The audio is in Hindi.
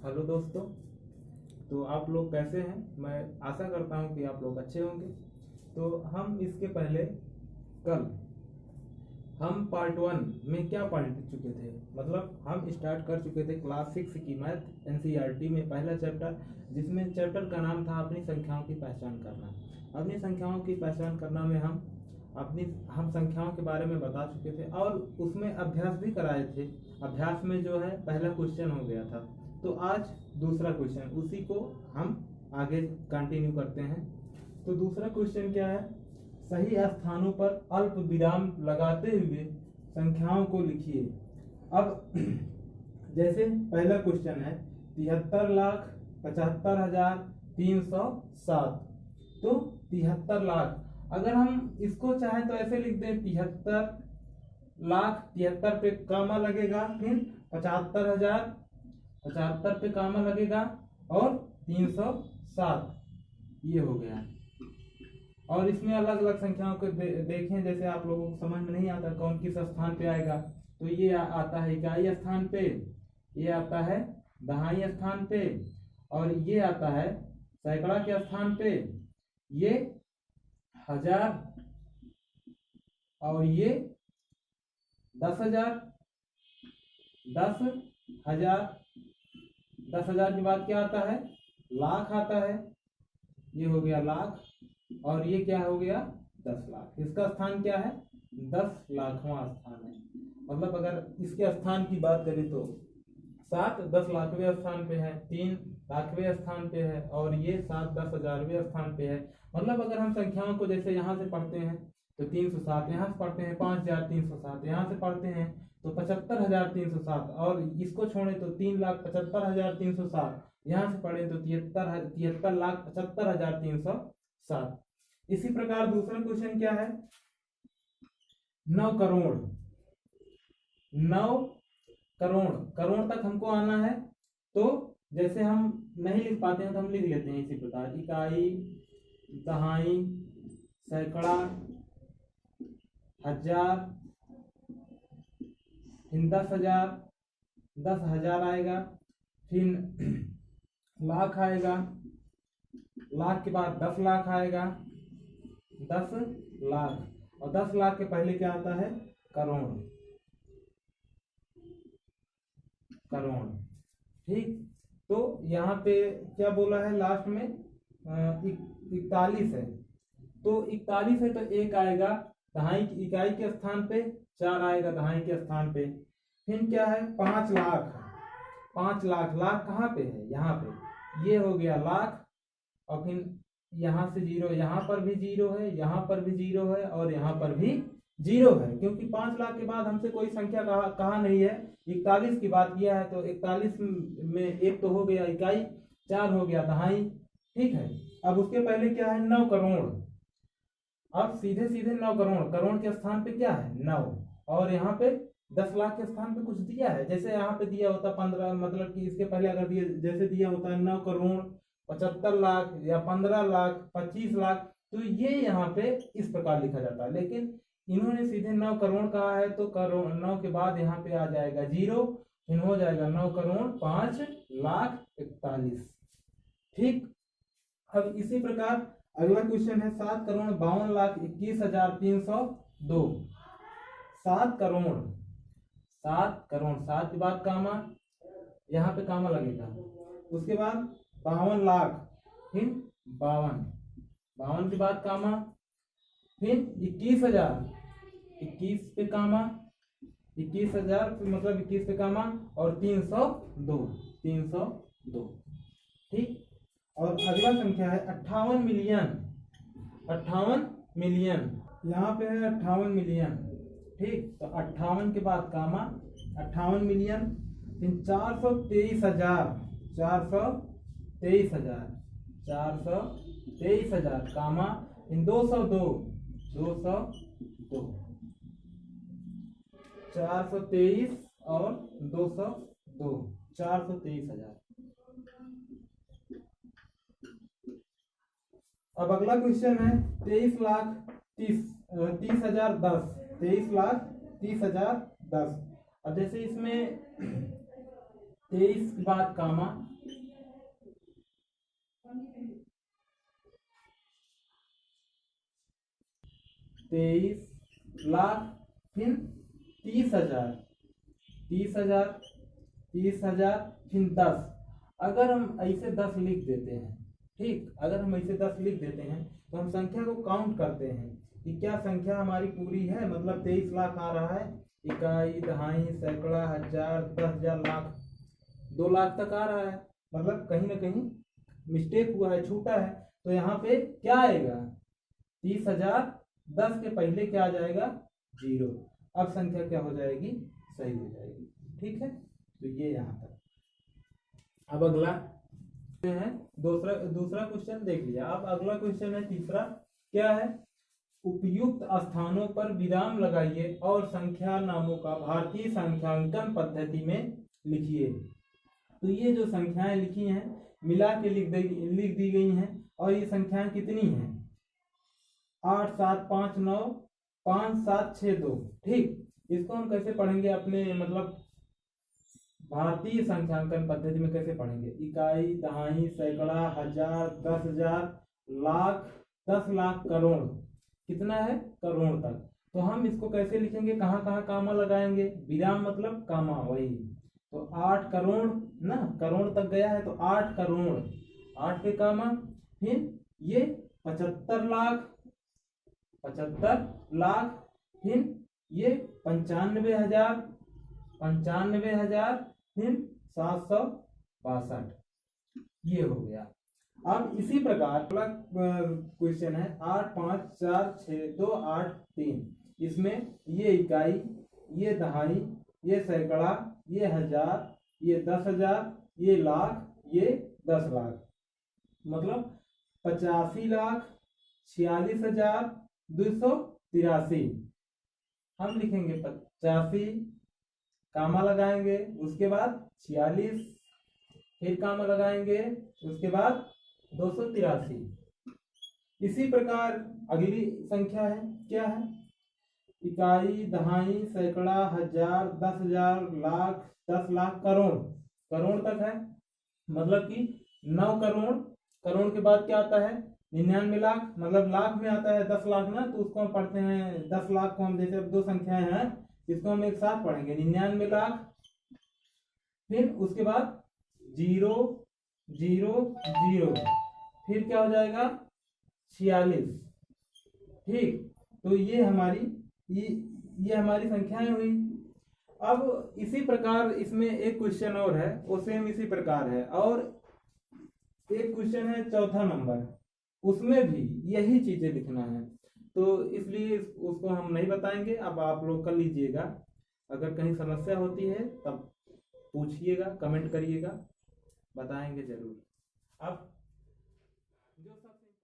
हेलो दोस्तों। तो आप लोग कैसे हैं? मैं आशा करता हूं कि आप लोग अच्छे होंगे। तो हम इसके पहले कल हम पार्ट 1 में क्या पढ़ चुके थे, मतलब हम स्टार्ट कर चुके थे क्लास 6 की मैथ एनसीईआरटी में पहला चैप्टर, जिसमें चैप्टर का नाम था अपनी संख्याओं की पहचान करना। अपनी संख्याओं की पहचान करना में हम संख्याओं के बारे में बता चुके थे और उसमें अभ्यास भी कराए थे। अभ्यास में जो है पहला क्वेश्चन हो गया था, तो आज दूसरा क्वेश्चन, उसी को हम आगे कंटिन्यू करते हैं। तो दूसरा क्वेश्चन क्या है? सही स्थानों पर अल्प विराम लगाते हुए संख्याओं को लिखिए। अब जैसे पहला क्वेश्चन है 73,75,307। तो 73 लाख, अगर हम इसको चाहें तो ऐसे लिख दें 73 लाख, 73 पे कामा लगेगा, फिर 75,000, 75 पे कामा लगेगा और 307, ये हो गया। और इसमें अलग अलग संख्याओं को देखें, जैसे आप लोगों को समझ में नहीं आता कौन किस स्थान पे आएगा, तो ये आता है इकाई स्थान पे, ये आता है दहाई स्थान पे, और ये आता है सैकड़ा के स्थान पे, ये हजार, और ये 10,000, 10,000। 10,000 के बाद क्या आता है? लाख आता है, ये हो गया लाख, और ये क्या हो गया? 10 लाख। इसका स्थान क्या है? 10 लाखवां स्थान है। मतलब अगर इसके स्थान की बात करें तो 7 10 लाखवें स्थान पे है, 3 लाखवें स्थान पे है, और ये 7 10 हजारवें स्थान पे है। मतलब अगर हम संख्याओं को जैसे यहाँ से पढ़ते हैं तो 307, यहाँ से पढ़ते हैं 5,307, यहाँ से पढ़ते हैं तो 75,307, और इसको छोड़े तो 3,75,307, यहाँ से पढ़े तो 73,75,307। इसी प्रकार दूसरा क्वेश्चन क्या है? 9 करोड़। 9 करोड़, करोड़ तक हमको आना है, तो जैसे हम नहीं लिख पाते हैं तो हम लिख लेते हैं इसी प्रकार, इकाई, दहाई, सैकड़ा, हजार, फिर 10,000, 10,000 आएगा, फिर लाख आएगा, लाख के बाद 10 लाख आएगा, 10 लाख, और 10 लाख के पहले क्या आता है? करोड़। करोड़, ठीक। तो यहाँ पे क्या बोला है लास्ट में? 41 है, तो 41 है तो एक आएगा दहाई की इकाई के स्थान पे, 4 आएगा दहाई के स्थान पे। फिर क्या है? 5 लाख। 5 लाख, लाख कहाँ पे है? यहाँ पे, ये हो गया लाख, और फिर यहाँ से जीरो, यहाँ पर भी जीरो है, यहाँ पर भी जीरो है, और यहाँ पर भी जीरो है, क्योंकि 5 लाख के बाद हमसे कोई संख्या कहा नहीं है। 41 की बात किया है, तो 41 में एक तो हो गया इकाई, 4 हो गया दहाई, ठीक है। अब उसके पहले क्या है? 9 करोड़। अब सीधे सीधे 9 करोड़, करोड़ के स्थान पे क्या है? 9, और यहाँ पे 10 लाख के स्थान पे कुछ दिया है, जैसे यहाँ पे दिया होता 15, मतलब कि इसके पहले अगर दिया, जैसे दिया होता है 9 करोड़ 75 लाख या 15 लाख 25 लाख, तो ये यहाँ पे इस प्रकार लिखा जाता है। लेकिन इन्होंने सीधे 9 करोड़ कहा है, तो करोड़ 9 के बाद यहाँ पे आ जाएगा जीरो, फिर हो जाएगा 9 करोड़ 5 लाख 41, ठीक। अब इसी प्रकार अगला क्वेश्चन है 7 करोड़ 52 लाख 21,302। 7 करोड़, 7 करोड़, 7 के बाद कामा, यहाँ पे कामा लगेगा, उसके बाद 52 लाख, फिर 52, 52 के बाद कामा, फिर 21,000, 21 पे कामा, 21,000 मतलब 21 पे कामा, और 302, 302, ठीक। और अगला संख्या है 58 मिलियन। 58 मिलियन, यहाँ पे है 58 मिलियन, ठीक। तो 58 के बाद कामा, 58 मिलियन, फिर 423,000, 423,000, 423,000 कामा, फिर 202, 202, 423 और 202, 423,000। अब अगला क्वेश्चन है 23,30,10, 23,30,10। अब जैसे इसमें 23 के बाद कामा, 23 लाख, फिर 30,000, 30,000, 30,000, फिर 10। अगर हम ऐसे 10 लिख देते हैं, ठीक, अगर हम ऐसे 10 लिख देते हैं तो हम संख्या को काउंट करते हैं कि क्या संख्या हमारी पूरी है, मतलब 23 लाख आ रहा है, इकाई, दहाई, सैकड़ा, हजार, 10,000, लाख, 2 लाख तक आ रहा है, मतलब कहीं ना कहीं मिस्टेक हुआ है, छूटा है। तो यहाँ पे क्या आएगा, 30,000, 10 के पहले क्या आ जाएगा, 0। अब संख्या क्या हो जाएगी, सही हो जाएगी। ठीक है, तो ये यहाँ तक। अब अगला है दूसरा क्वेश्चन देख लिया। अब अगला क्वेश्चन है तीसरा, क्या है, उपयुक्त स्थानों पर विराम लगाइए और संख्या नामों का भारतीय संख्यांकन पद्धति में लिखिए। तो ये जो संख्याएं लिखी हैं मिला के लिख दी गई हैं, और ये संख्याएं कितनी हैं, 8, 7, 5, 9, 5, 7, 6, 2। ठीक, इसको हम कैसे पढ़ेंगे अपने मतलब भारतीय संख्यांकन पद्धति में कैसे पढ़ेंगे, इकाई, दहाई, सैकड़ा, हजार, 10,000, लाख, 10 लाख, करोड़, कितना है, करोड़ तक। तो हम इसको कैसे लिखेंगे, कहाँ कहाँ कामा लगाएंगे, विराम मतलब कामा, वही। तो 8 करोड़ ना, करोड़ तक गया है तो 8 करोड़, 8 के कामा, फिर ये 75 लाख, 75 लाख, फिर ये 95,000, 95,000, फिर 762, ये हो गया। अब इसी प्रकार अगला क्वेश्चन है 8, 5, 4, 6, 2, 8, 3। इसमें ये इकाई, ये दहाई, ये सैकड़ा, ये हजार, ये 10,000, ये लाख, ये 10 लाख, मतलब 85 लाख, 46,283। हम लिखेंगे 85, कामा लगाएंगे, उसके बाद 46, फिर कामा लगाएंगे, उसके बाद 283। इसी प्रकार अगली संख्या है, क्या है, इकाई, दहाई, सैकड़ा, हजार, 10,000, लाख, 10 लाख, करोड़, करोड़ तक है, मतलब कि 9 करोड़। करोड़ के बाद क्या आता है, 99 लाख, मतलब लाख में आता है 10 लाख ना, तो उसको हम पढ़ते हैं 10 लाख को हम, जैसे 2 संख्याएं हैं इसको हम एक साथ पढ़ेंगे, 99 लाख, फिर उसके बाद 0, 0, 0, फिर क्या हो जाएगा, 46। ठीक, तो ये हमारी संख्याएं हुई। अब इसी प्रकार इसमें एक क्वेश्चन और है, वो सेम इसी प्रकार है, और एक क्वेश्चन है चौथा नंबर, उसमें भी यही चीजें लिखना है, तो इसलिए उसको हम नहीं बताएंगे, अब आप लोग कर लीजिएगा। अगर कहीं समस्या होती है तब पूछिएगा, कमेंट करिएगा, बताएंगे जरूर। अब